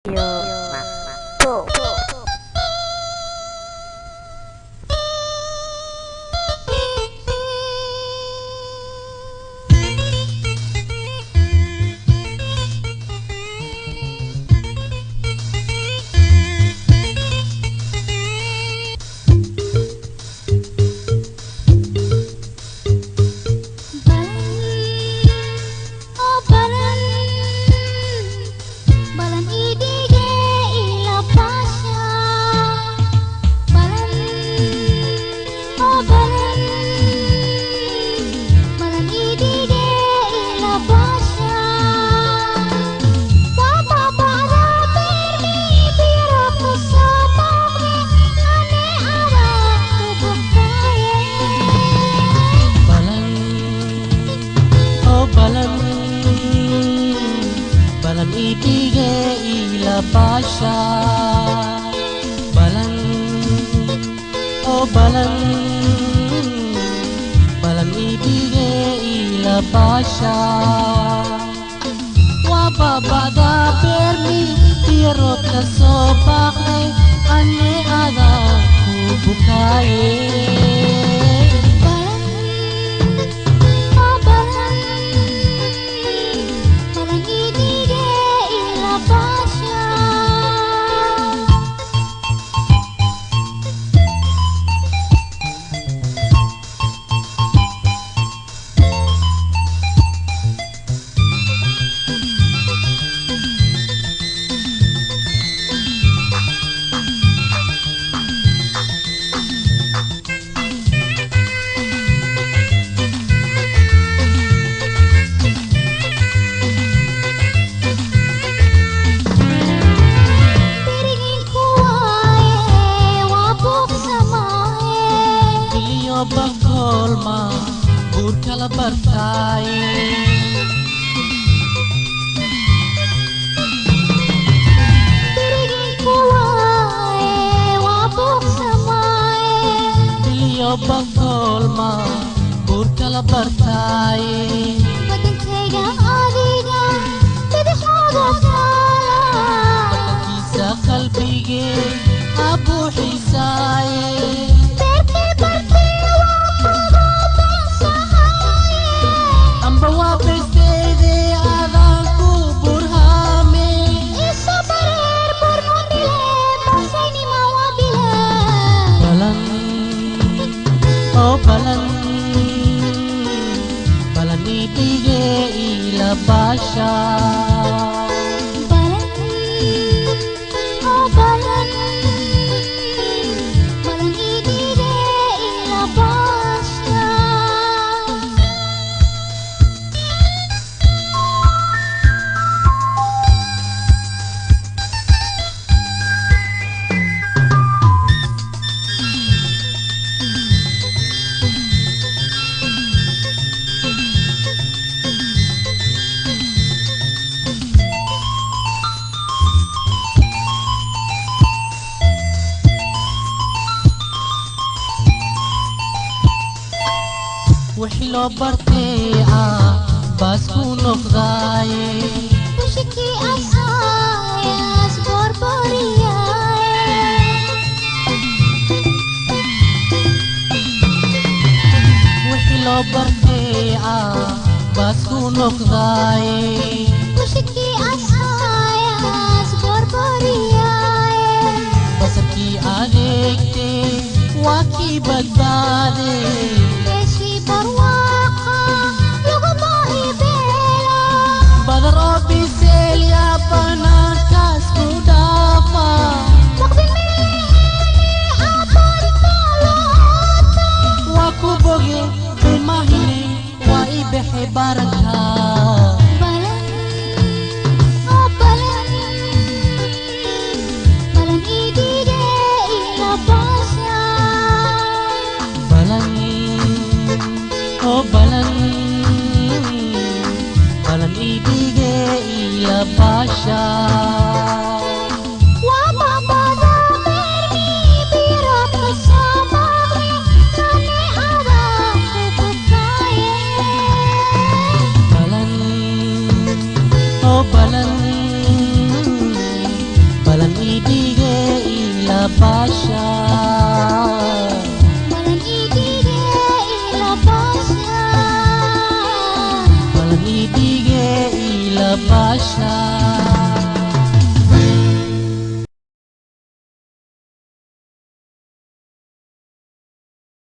Mama Tuh. Balan ibigay ilabasya Balan, oh balan Balan ibigay ilabasya Wababada permi Tirot na sobakay Ane ada kubukaye Bagolma burkala bartai Tirigin kuwai wabuk samai Bilyo bagolma burkala bartai Bagang tegang adigan Bidi xodok kala Batakisa kalbige abu hisaye Balan, balan ibigay ilabasya Balan, oh balan Balan ibigay ilabasya wixii loo bartay baas ku noqdaye Bushiki asayas borboriyaye wixii loo bartay baas ku noqdaye Bushiki asayas borboriyaye basarkii adeegte waa kii badbaade Beshi barwaqa laguma ibeela badar oo biseel yaa banaankaas ku dhaafa Waqti milihini abarta loota waa ku boge bilmahine waa i bexe baranka Balan, oh balan Balan ibigay ilabasya balan ilabasha Walang ibigay ilabasya walang ibigay ilabasha